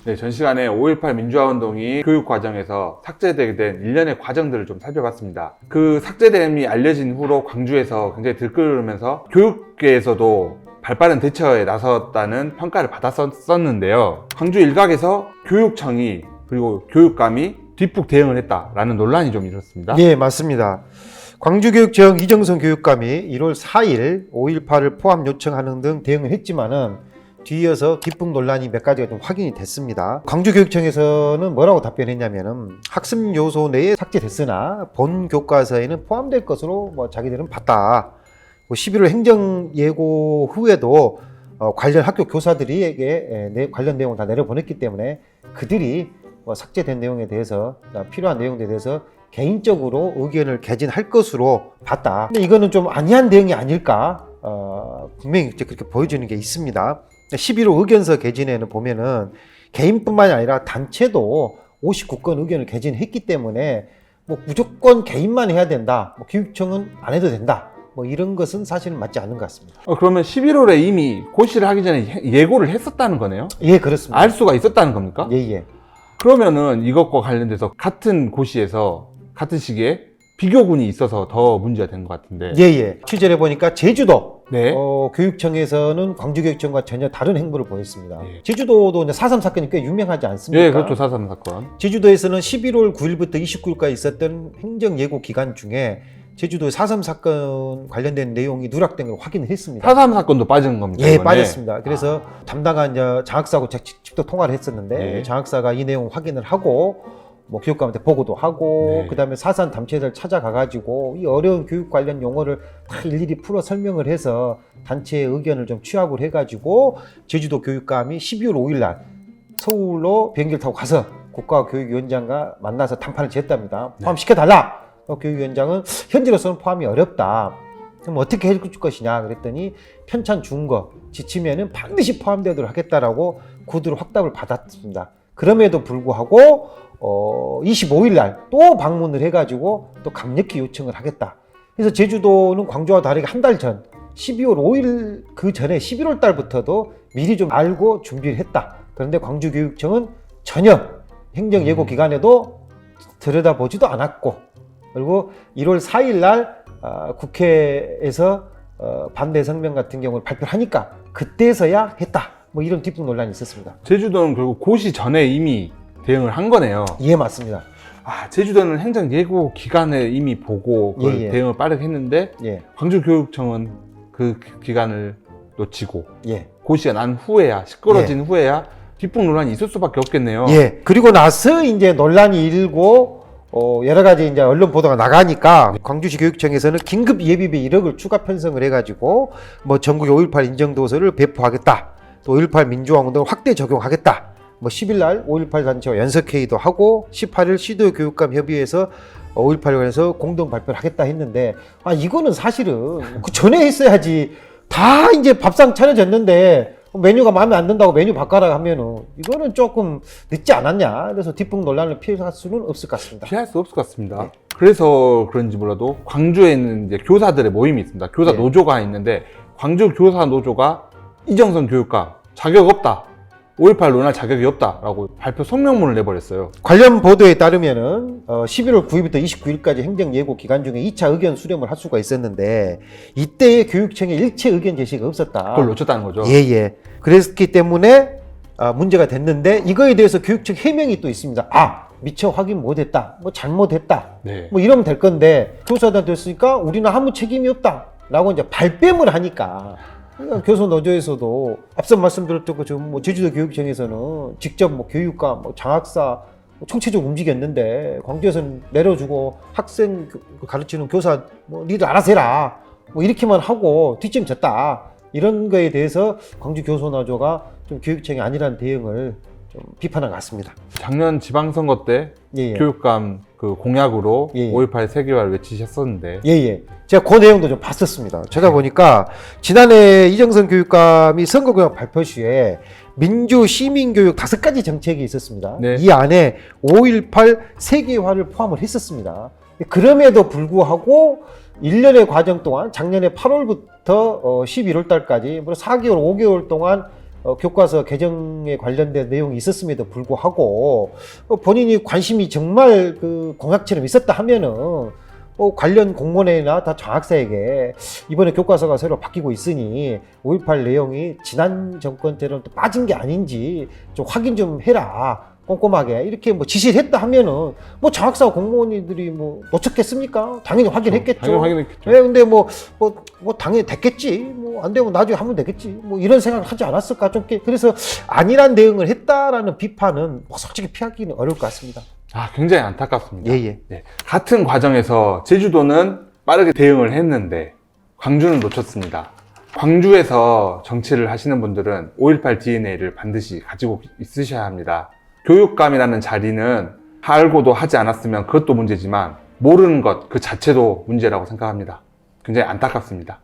네, 전 시간에 5.18 민주화운동이 교육 과정에서 삭제되게 된 일련의 과정들을 좀 살펴봤습니다. 그 삭제됨이 알려진 후로 광주에서 굉장히 들끓으면서 교육계에서도 발빠른 대처에 나섰다는 평가를 받았었는데요. 광주 일각에서 교육청이 그리고 교육감이 뒷북 대응을 했다라는 논란이 좀 있었습니다. 예, 맞습니다. 광주교육청 이정선 교육감이 1월 4일 5.18을 포함 요청하는 등 대응을 했지만은 뒤이어서 뒷북 논란이 몇 가지가 좀 확인이 됐습니다. 광주교육청에서는 뭐라고 답변했냐면은 학습 요소 내에 삭제됐으나 본 교과서에는 포함될 것으로 자기들은 봤다. 11월 행정예고 후에도 관련 학교 교사들에게 관련 내용을 다 내려보냈기 때문에 그들이 삭제된 내용에 대해서 필요한 내용에 대해서 개인적으로 의견을 개진할 것으로 봤다. 근데 이거는 좀 아니한 대응이 아닐까? 분명히 그렇게 보여지는 게 있습니다. 11호 의견서 개진에는 보면은 개인뿐만이 아니라 단체도 59건 의견을 개진했기 때문에 무조건 개인만 해야 된다. 교육청은 안 해도 된다. 이런 것은 사실은 맞지 않는 것 같습니다. 그러면 11월에 이미 고시를 하기 전에 예고를 했었다는 거네요? 예, 그렇습니다. 알 수가 있었다는 겁니까? 예, 예. 그러면은 이것과 관련돼서 같은 고시에서 같은 시기에 비교군이 있어서 더 문제가 된 것 같은데. 예, 예. 취재를 해보니까 제주도 네. 교육청에서는 광주교육청과 전혀 다른 행보를 보였습니다. 예. 제주도도 4.3 사건이 꽤 유명하지 않습니까? 예, 그렇죠. 4.3 사건. 제주도에서는 11월 9일부터 29일까지 있었던 행정예고 기간 중에 제주도의 4.3 사건 관련된 내용이 누락된 걸 확인을 했습니다. 4.3 사건도 빠진 겁니까? 예, 이번에? 빠졌습니다. 그래서 담당한 장학사하고 직접 통화를 했었는데 예. 장학사가 이 내용 확인을 하고 교육감한테 보고도 하고 네. 그다음에 사산 단체들 찾아가가지고 이 어려운 교육 관련 용어를 다 일일이 풀어 설명을 해서 단체의 의견을 좀 취합을 해가지고 제주도 교육감이 12월 5일 날 서울로 비행기를 타고 가서 국가교육위원장과 만나서 담판을 지었답니다. 포함시켜달라! 교육위원장은 현지로서는 포함이 어렵다. 그럼 어떻게 해줄 것이냐 그랬더니 편찬 준 거 지치면은 반드시 포함되도록 하겠다라고 구두로 확답을 받았습니다. 그럼에도 불구하고 25일 날 또 방문을 해가지고 또 강력히 요청을 하겠다. 그래서 제주도는 광주와 다르게 한 달 전 12월 5일 그 전에 11월 달부터도 미리 좀 알고 준비를 했다. 그런데 광주교육청은 전혀 행정예고 기간에도 들여다보지도 않았고 그리고 1월 4일 날 국회에서 반대 성명 같은 경우를 발표하니까 그때서야 했다. 이런 뒷북 논란이 있었습니다. 제주도는 결국 고시 전에 이미 대응을 한 거네요. 예, 맞습니다. 제주도는 행정 예고 기간에 이미 보고 그 예. 대응을 빠르게 했는데 예, 광주교육청은 그 기간을 놓치고 예. 고시가 난 후에야 시끄러진 후에야 뒷북 논란이 있을 수밖에 없겠네요. 예. 그리고 나서 이제 논란이 일고 여러 가지 이제 언론 보도가 나가니까 광주시 교육청에서는 긴급 예비비 1억을 추가 편성을 해가지고 전국에 5.18 인정도서를 배포하겠다. 또 5.18 민주화 운동을 확대 적용하겠다. 10일 날 5.18 단체와 연석회의도 하고 18일 시도교육감 협의회에서 5.18에 관해서 공동 발표를 하겠다 했는데 이거는 사실은 그 전에 했어야지. 다 이제 밥상 차려졌는데 메뉴가 마음에 안 든다고 메뉴 바꿔라 하면은 이거는 조금 늦지 않았냐. 그래서 뒷북 논란을 피할 수는 없을 것 같습니다. 피할 수 없을 것 같습니다. 네. 그래서 그런지 몰라도 광주에 있는 이제 교사들의 모임이 있습니다. 교사 노조가 있는데 광주 교사 노조가 이정선 교육감 자격 없다. 5.18 논할 자격이 없다라고 발표 성명문을 내버렸어요. 관련 보도에 따르면은 11월 9일부터 29일까지 행정예고 기간 중에 2차 의견 수렴을 할 수가 있었는데 이때의 교육청에 일체 의견 제시가 없었다. 그걸 놓쳤다는 거죠. 예. 그랬기 때문에 문제가 됐는데 이거에 대해서 교육청 해명이 또 있습니다. 미처 확인 못했다. 잘못했다. 네. 이러면 될 건데 교사들한테 했으니까 우리는 아무 책임이 없다. 라고 이제 발뺌을 하니까 교수 노조에서도 앞서 말씀드렸던 것처럼 제주도 교육청에서는 직접 교육감, 장학사 총체적으로 움직였는데 광주에서는 내려주고 학생 가르치는 교사 니들 알아서 해라 이렇게만 하고 뒷짐 졌다. 이런 거에 대해서 광주 교수노조가 좀 교육청이 아니라는 대응을 좀 비판한 것 같습니다. 작년 지방선거 때 교육감 그 공약으로 5.18 세계화를 외치셨었는데 제가 그 내용도 좀 봤었습니다. 제가 보니까 지난해 이정선 교육감이 선거공약 발표 시에 민주 시민교육 5가지 정책이 있었습니다. 이 안에 5.18 세계화를 포함을 했었습니다. 그럼에도 불구하고 1년의 과정 동안 작년에 8월부터 11월 달까지 4개월, 5개월 동안 교과서 개정에 관련된 내용이 있었음에도 불구하고 본인이 관심이 정말 그 공약처럼 있었다 하면은 관련 공무원이나 다 장학사에게 이번에 교과서가 새로 바뀌고 있으니 5.18 내용이 지난 정권 때는 또 빠진 게 아닌지 좀 확인 좀 해라. 꼼꼼하게 이렇게 뭐 지시를 했다 하면은 뭐 장학사 공무원들이 뭐 놓쳤겠습니까? 당연히 확인했겠죠. 당연히 확인했겠죠. 네, 근데 뭐 당연히 됐겠지. 뭐 안 되면 나중에 하면 되겠지. 뭐 이런 생각을 하지 않았을까? 좀 그래서 안일한 대응을 했다라는 비판은 뭐 솔직히 피하기는 어려울 것 같습니다. 굉장히 안타깝습니다. 예. 네. 같은 과정에서 제주도는 빠르게 대응을 했는데 광주는 놓쳤습니다. 광주에서 정치를 하시는 분들은 5.18 DNA를 반드시 가지고 있으셔야 합니다. 교육감이라는 자리는 알고도 하지 않았으면 그것도 문제지만 모르는 것 그 자체도 문제라고 생각합니다. 굉장히 안타깝습니다.